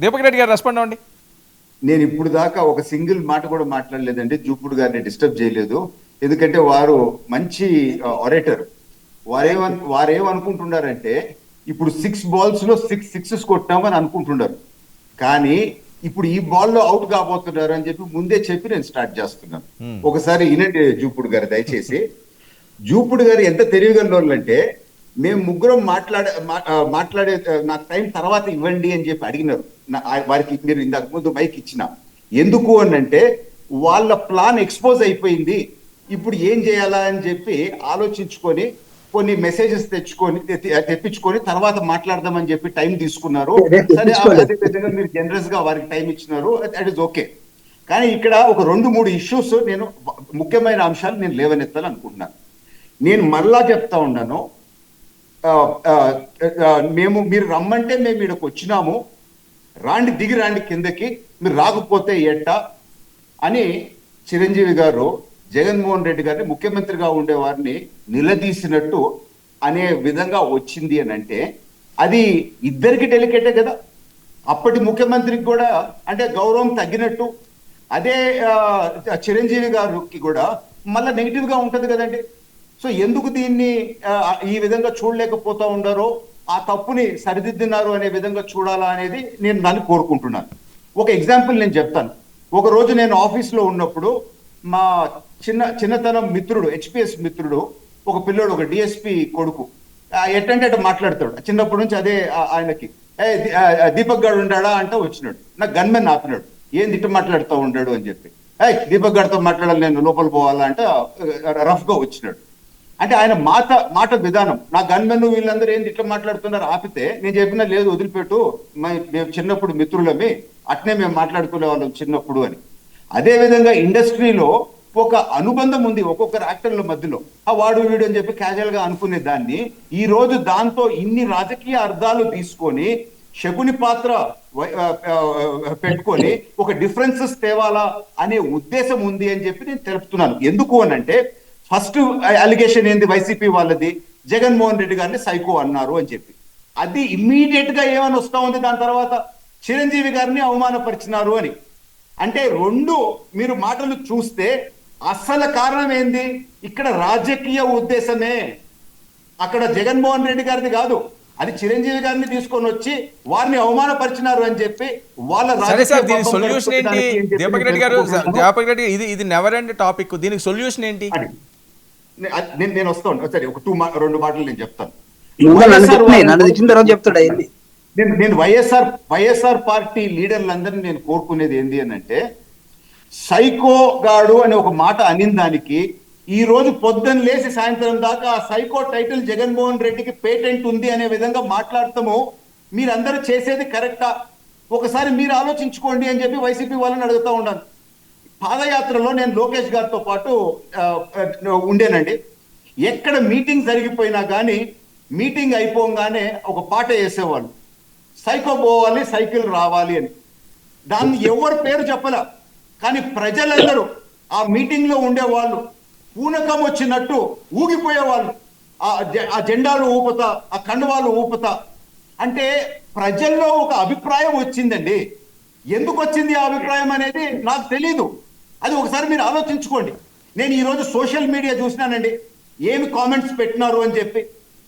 దీపక్ రెడ్డి గారు రెస్పాండ్ అవ్వండి. నేను ఇప్పుడు దాకా ఒక సింగిల్ మాట కూడా మాట్లాడలేదండి. జూపుడు గారిని డిస్టర్బ్ చేయలేదు. ఎందుకంటే వారు మంచి ఆరేటర్. వారేమనుకుంటున్నారంటే ఇప్పుడు 6 balls లో 6 sixes కొట్టామని అనుకుంటున్నారు. కానీ ఇప్పుడు ఈ బాల్లో అవుట్ కాబోతున్నారు అని చెప్పి ముందే చెప్పి నేను స్టార్ట్ చేస్తున్నాను. ఒకసారి వినండి జూపుడు గారు దయచేసి. జూపుడు గారు ఎంత తెలియగలరంటే మేము ముగ్గురం మాట్లాడే నాకు టైం తర్వాత ఇవ్వండి అని చెప్పి అడిగినారు. వారికి మీరు ఇంతకు ముందు మైక్ ఇచ్చిన ఎందుకు అని అంటే వాళ్ళ ప్లాన్ ఎక్స్పోజ్ అయిపోయింది, ఇప్పుడు ఏం చేయాలా అని చెప్పి ఆలోచించుకొని కొన్ని మెసేజెస్ తెప్పించుకొని తర్వాత మాట్లాడదామని చెప్పి టైం తీసుకున్నారు. సరే, అదే విధంగా మీరు జనరస్ గా వారికి టైం ఇచ్చినారు, దట్ ఈస్ ఓకే. కానీ ఇక్కడ ఒక 2-3 ఇష్యూస్ నేను ముఖ్యమైన అంశాలు నేను లేవనెత్తాలనుకుంటున్నాను. నేను మరలా చెప్తా ఉన్నాను, మీరు రమ్మంటే మేము ఇక్కడికి వచ్చినాము, దిగి రాండి కిందకి, మీరు రాకపోతే ఎట్టా అని చిరంజీవి గారు జగన్మోహన్ రెడ్డి గారిని ముఖ్యమంత్రిగా ఉండేవారిని నిలదీసినట్టు అనే విధంగా వచ్చింది అని అంటే అది ఇద్దరికి డెలికేటే కదా. అప్పటి ముఖ్యమంత్రికి కూడా అంటే గౌరవం తగ్గినట్టు, అదే చిరంజీవి గారికి కూడా మళ్ళీ నెగిటివ్ గా ఉంటది కదండి. సో ఎందుకు దీన్ని ఈ విధంగా చూడలేకపోతా ఉండారో, ఆ తప్పుని సరిదిద్దినారు అనే విధంగా చూడాలా అనేది నేను దాన్ని కోరుకుంటున్నాను. ఒక ఎగ్జాంపుల్ నేను చెప్తాను. ఒక రోజు నేను ఆఫీస్లో ఉన్నప్పుడు మా చిన్నతనం మిత్రుడు, హెచ్పిఎస్ మిత్రుడు, ఒక పిల్లోడు, ఒక డిఎస్పి కొడుకు ఎట్టంటే అట్లా మాట్లాడతాడు. చిన్నప్పటి నుంచి అదే ఆయనకి దీపక్ గారు ఉండాడా అంటే వచ్చినాడు. నాకు గన్మెన్ ఆపినాడు, ఏం ఇట్ట మాట్లాడుతూ ఉండాడు అని చెప్పి. దీపక్ గారితో మాట్లాడాలి, నేను లోపల పోవాలా అంటే రఫ్ గా వచ్చినాడు. అంటే ఆయన మాట విధానం, నా గన్మెన్ వీళ్ళందరూ ఏంది ఇట్లా మాట్లాడుతున్నారు ఆపితే నేను చెప్పినా లేదు వదిలిపెట్టు, మేము చిన్నప్పుడు మిత్రులమి, అట్నే మేము మాట్లాడుకునే వాళ్ళం చిన్నప్పుడు అని. అదే విధంగా ఇండస్ట్రీలో ఒక అనుబంధం ఉంది ఒక్కొక్కరు యాక్టర్ల మధ్యలో, ఆ వాడు వీడు అని చెప్పి క్యాజువల్ గా అనుకునే దాన్ని ఈ రోజు దాంతో ఇన్ని రాజకీయ అర్థాలు తీసుకొని శకుని పాత్ర పెట్టుకొని ఒక డిఫరెన్సెస్ తేవాలా అనే ఉద్దేశం ఉంది అని చెప్పి నేను తెలుపుతున్నాను. ఎందుకు అని అంటే ఫస్ట్ అలిగేషన్ ఏంది, వైసీపీ వాళ్ళది, జగన్మోహన్ రెడ్డి గారిని సైకో అన్నారు అని చెప్పి. అది ఇమ్మీడియట్ గా ఏమని వస్తా ఉంది దాని తర్వాత, చిరంజీవి గారిని అవమానపరిచినారు అని. అంటే రెండు మీరు మాటలు చూస్తే అసలు కారణం ఏంది, ఇక్కడ రాజకీయ ఉద్దేశమే, అక్కడ జగన్మోహన్ రెడ్డి గారిది కాదు, అది చిరంజీవి గారిని తీసుకొని వచ్చి వారిని అవమానపరిచినారు అని చెప్పి వాళ్ళ సొల్యూషన్ ఏంటి? దీపక్ రెడ్డి గారు, దీపక్ రెడ్డి ఇది నెవర్ ఎండ్ టాపిక్, దీనికి సొల్యూషన్ ఏంటి? నేను వస్తాను, సరే ఒక 2 మాటలు నేను చెప్తాను. నేను వైఎస్ఆర్ పార్టీ లీడర్లందరినీ నేను కోరుకునేది ఏంది అని అంటే, సైకో గాడు అనే ఒక మాట అనిన దానికి ఈ రోజు పొద్దున్న లేచి సాయంత్రం దాకా ఆ సైకో టైటిల్ జగన్మోహన్ రెడ్డికి పేటెంట్ ఉంది అనే విధంగా మాట్లాడతాము. మీరందరూ చేసేది కరెక్టా, ఒకసారి మీరు ఆలోచించుకోండి అని చెప్పి వైసీపీ వాళ్ళని అడుగుతూ ఉన్నాను. పాదయాత్రలో నేను లోకేష్ గారితో పాటు ఉండేనండి. ఎక్కడ మీటింగ్ జరిగిపోయినా కానీ మీటింగ్ అయిపోగానే ఒక పాట వేసేవాళ్ళు, సైకో పోవాలి సైకిల్ రావాలి అని. దాన్ని ఎవరు పేరు చెప్పలే, కానీ ప్రజలందరూ ఆ మీటింగ్ లో ఉండేవాళ్ళు పూనకం వచ్చినట్టు ఊగిపోయేవాళ్ళు, ఆ జెండాలు ఊపుతా, ఆ కండువాలు ఊపుతా. అంటే ప్రజల్లో ఒక అభిప్రాయం వచ్చిందండి. ఎందుకు వచ్చింది ఆ అభిప్రాయం అనేది నాకు తెలీదు, అది ఒకసారి మీరు ఆలోచించుకోండి. నేను ఈరోజు సోషల్ మీడియా చూసినానండి, ఏమి కామెంట్స్ పెట్టినారు అని చెప్పి.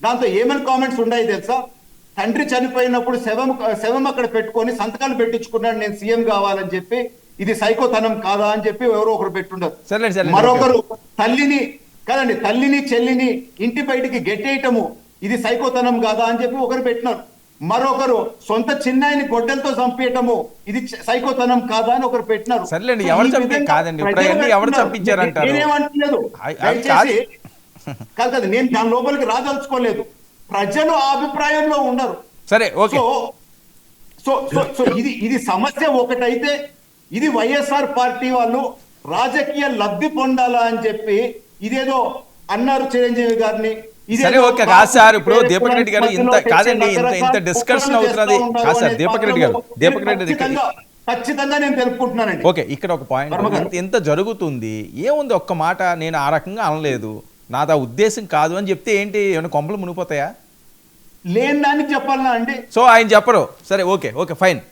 దాంతో ఏమైనా కామెంట్స్ ఉన్నాయి తెలుసా, తండ్రి చనిపోయినప్పుడు శవం అక్కడ పెట్టుకొని సంతకాలు పెట్టించుకున్నాడు, నేను సీఎం కావాలని చెప్పి, ఇది సైకోతనం కాదా అని చెప్పి ఎవరో ఒకరు పెట్టుండరు. మరొకరు తల్లిని చెల్లిని ఇంటి బయటికి గెట్టేయటము ఇది సైకోతనం కాదా అని చెప్పి ఒకరు పెట్టినారు. మరొకరు సొంత చిన్నాయిని గొడ్డలతో చంపేయటము ఇది సైకోతనం కాదా అని ఒకరు పెట్టినారు. నేనేమంటలేదు, కాదు నేను దాని లోపలికి రాదలుచుకోలేదు, ప్రజలు ఆ అభిప్రాయంలో ఉండరు. సరే, సో ఇది సమస్య ఒకటైతే, ఇది వైఎస్ఆర్ పార్టీ వాళ్ళు రాజకీయ లబ్ధి పొందాలా అని చెప్పి ఇదేదో అన్నారు చిరంజీవి గారిని. సరే, ఓకే కాదు సార్, ఇప్పుడు దీపక్ రెడ్డి గారు ఇంత డిస్కషన్ అవుతున్నది కాదు సార్. దీపక్ రెడ్డి ఖచ్చితంగా నేను తెలుపుకుంటున్నానండి. ఓకే, ఇక్కడ ఒక పాయింట్, ఎంత జరుగుతుంది ఏముంది, ఒక్క మాట నేను ఆ రకంగా అనలేదు, నాది ఆ ఉద్దేశం కాదు అని చెప్తే ఏంటి, ఏమైనా కొంపలు మునిగిపోతాయా? లేని దానికి చెప్పాలనా అండి? సో ఆయన చెప్పరు, సరే ఓకే ఫైన్.